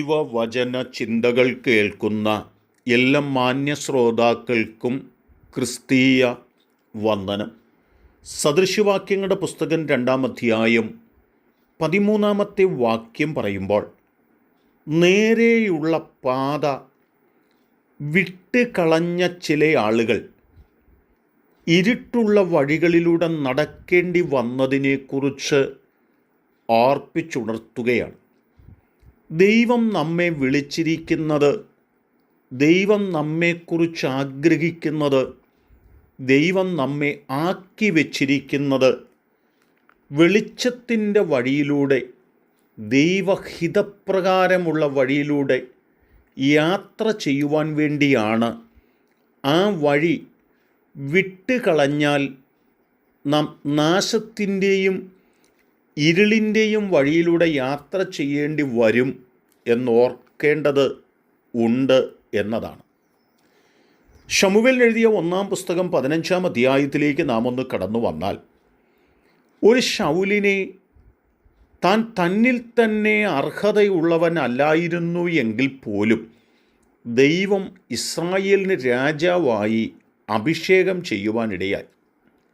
ദൈവവചന ചിന്തകൾ കേൾക്കുന്ന എല്ലാ മാന്യ ശ്രോതാക്കൾക്കും ക്രിസ്തീയ വന്ദനം. സദൃശവാക്യങ്ങളുടെ പുസ്തകം 2-ാം അധ്യായം 13-ാമത്തെ വാക്യം പറയുമ്പോൾ, നേരെയുള്ള പാത വിട്ടുകളഞ്ഞ ചില ആളുകൾ ഇരുട്ടുള്ള വഴികളിലൂടെ നടക്കേണ്ടി വന്നതിനെക്കുറിച്ച് ഓർപ്പിച്ചുണർത്തുകയാണ്. ദൈവം നമ്മെ വിളിച്ചിരിക്കുന്നത്, ദൈവം നമ്മെക്കുറിച്ച് ആഗ്രഹിക്കുന്നത്, ദൈവം നമ്മെ ആക്കി വച്ചിരിക്കുന്നത് വെളിച്ചത്തിൻ്റെ വഴിയിലൂടെ, ദൈവഹിതപ്രകാരമുള്ള വഴിയിലൂടെ യാത്ര ചെയ്യുവാൻ വേണ്ടിയാണ്. ആ വഴി വിട്ടുകളഞ്ഞാൽ നാം നാശത്തിൻ്റെയും ഇരുളിൻ്റെയും വഴിയിലൂടെ യാത്ര ചെയ്യേണ്ടി വരും എന്നോർക്കേണ്ടത് ഉണ്ട് എന്നതാണ്. ശമൂവേൽ എഴുതിയ 1-ാം പുസ്തകം 15-ാം അധ്യായത്തിലേക്ക് നാം ഒന്ന് കടന്നു വന്നാൽ, ഒരു ശൗലിനെ താൻ തന്നിൽ തന്നെ അർഹതയുള്ളവനല്ലായിരുന്നു എങ്കിൽ പോലും ദൈവം ഇസ്രായേലിന് രാജാവായി അഭിഷേകം ചെയ്യുവാനിടയായി.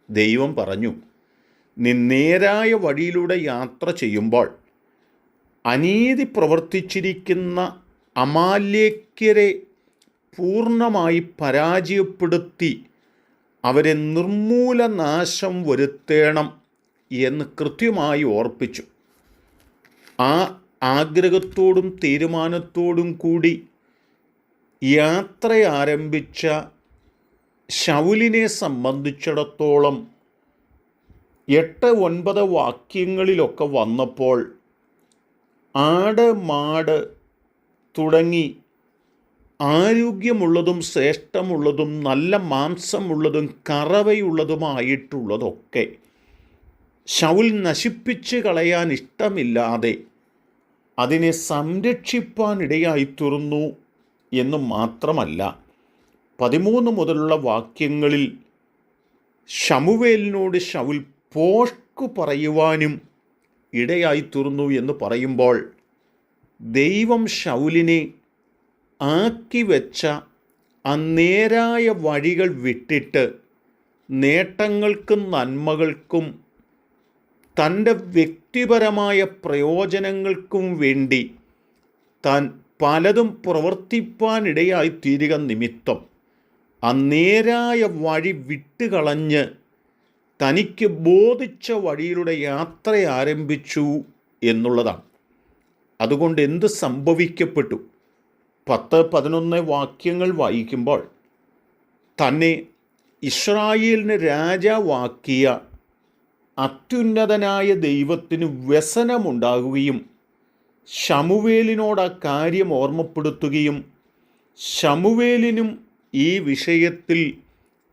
ദൈവം പറഞ്ഞു, നീ നേരായ വഴിയിലൂടെ യാത്ര ചെയ്യുമ്പോൾ അനീതി പ്രവർത്തിച്ചിരിക്കുന്ന അമാലേക്യരെ പൂർണ്ണമായി പരാജയപ്പെടുത്തി അവരെ നിർമൂലനാശം വരുത്തേണം എന്ന് കൃത്യമായി ഓർപ്പിച്ചു. ആ ആഗ്രഹത്തോടും തീരുമാനത്തോടും കൂടി യാത്ര ആരംഭിച്ച ശൗലിനെ സംബന്ധിച്ചിടത്തോളം 8-9 വാക്യങ്ങളിലൊക്കെ വന്നപ്പോൾ, ആട് മാട് തുടങ്ങി ആരോഗ്യമുള്ളതും ശ്രേഷ്ഠമുള്ളതും നല്ല മാംസമുള്ളതും കറവയുള്ളതുമായിട്ടുള്ളതൊക്കെ ശൗൽ നശിപ്പിച്ച് കളയാൻ ഇഷ്ടമില്ലാതെ അതിനെ സംരക്ഷിപ്പാനിടയായിത്തീർന്നു എന്ന് മാത്രമല്ല, 13 മുതലുള്ള വാക്യങ്ങളിൽ ശമൂവേലിനോട് ശൗൽ പോഷ്കു പറയുവാനും ഇടയായിത്തീർന്നു എന്ന് പറയുമ്പോൾ, ദൈവം ശൗലിനെ ആക്കി വെച്ച ആ നേരായ വഴികൾ വിട്ടിട്ട് നേട്ടങ്ങൾക്കും നന്മകൾക്കും തൻ്റെ വ്യക്തിപരമായ പ്രയോജനങ്ങൾക്കും വേണ്ടി താൻ പലതും പ്രവർത്തിപ്പാനിടയായിത്തീരുക നിമിത്തം ആ നേരായ വഴി വിട്ടുകളഞ്ഞ് തനിക്ക് ബോധിച്ച വഴിയിലൂടെ യാത്ര ആരംഭിച്ചു എന്നുള്ളതാണ്. അതുകൊണ്ട് എന്ത് സംഭവിക്കപ്പെട്ടു? 10-11 വാക്യങ്ങൾ വായിക്കുമ്പോൾ, തന്നെ ഇസ്രായേലിന് രാജാവാക്കിയ അത്യുന്നതനായ ദൈവത്തിന് വ്യസനമുണ്ടാകുകയും ശമൂവേലിനോട് ആ കാര്യം ഓർമ്മപ്പെടുത്തുകയും ശമൂവേലിനും ഈ വിഷയത്തിൽ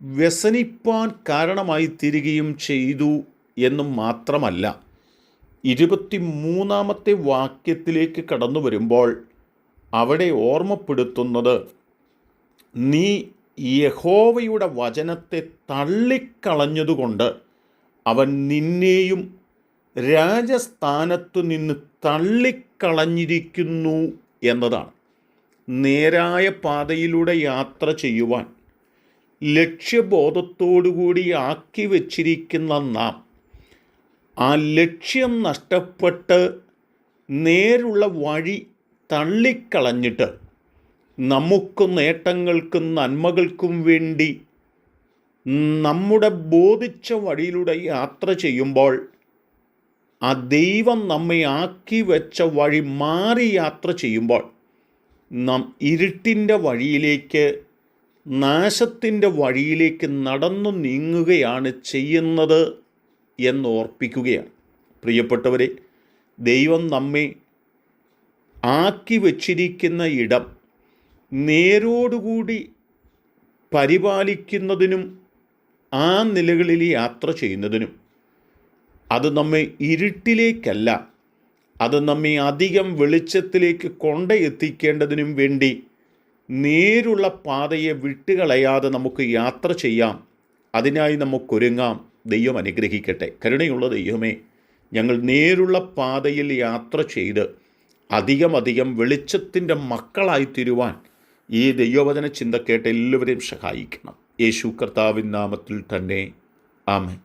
വ്യസനിപ്പാൻ കാരണമായി തീരുകയും ചെയ്തു എന്നും മാത്രമല്ല, 23-ാമത്തെ വാക്യത്തിലേക്ക് കടന്നു വരുമ്പോൾ അവിടെ ഓർമ്മപ്പെടുത്തുന്നത്, നീ യഹോവയുടെ വചനത്തെ തള്ളിക്കളഞ്ഞതുകൊണ്ട് അവൻ നിന്നെയും രാജസ്ഥാനത്തു നിന്ന് തള്ളിക്കളഞ്ഞിരിക്കുന്നു എന്നതാണ്. നേരായ പാതയിലൂടെ യാത്ര ചെയ്യുവാൻ ലക്ഷ്യബോധത്തോടുകൂടി ആക്കി വച്ചിരിക്കുന്ന നാം ആ ലക്ഷ്യം നഷ്ടപ്പെട്ട് നേരുള്ള വഴി തള്ളിക്കളഞ്ഞിട്ട് നമുക്ക് നേട്ടങ്ങൾക്കും നന്മകൾക്കും വേണ്ടി നമ്മുടെ ബോധിച്ച വഴിയിലൂടെ യാത്ര ചെയ്യുമ്പോൾ, ആ ദൈവം നമ്മെ ആക്കി വെച്ച വഴി മാറി യാത്ര ചെയ്യുമ്പോൾ നാം ഇരുട്ടിൻ്റെ വഴിയിലേക്ക്, നാശത്തിൻ്റെ വഴിയിലേക്ക് നടന്നു നീങ്ങുകയാണ് ചെയ്യുന്നത് എന്ന് ഓർപ്പിക്കുകയാണ്. പ്രിയപ്പെട്ടവരെ, ദൈവം നമ്മെ ആക്കി വച്ചിരിക്കുന്ന ഇടം നേരോടുകൂടി പരിപാലിക്കുന്നതിനും ആ നിലകളിൽ യാത്ര ചെയ്യുന്നതിനും, അത് നമ്മെ ഇരുട്ടിലേക്കല്ല, അത് നമ്മെ അധികം വെളിച്ചത്തിലേക്ക് കൊണ്ടെത്തിക്കേണ്ടതിനും വേണ്ടി നേരുള്ള പാതയെ വിട്ടുകളയാതെ നമുക്ക് യാത്ര ചെയ്യാം. അതിനായി നമുക്കൊരുങ്ങാം. ദൈവം അനുഗ്രഹിക്കട്ടെ. കരുണയുള്ള ദൈവമേ, ഞങ്ങൾ നേരുള്ള പാതയിൽ യാത്ര ചെയ്ത് അധികം വെളിച്ചത്തിൻ്റെ മക്കളായി തീരുവാൻ ഈ ദൈവവചന ചിന്ത കേട്ട് എല്ലാവരെയും സഹായിക്കണം. യേശു കർത്താവിൻ നാമത്തിൽ തന്നെ ആമേൻ.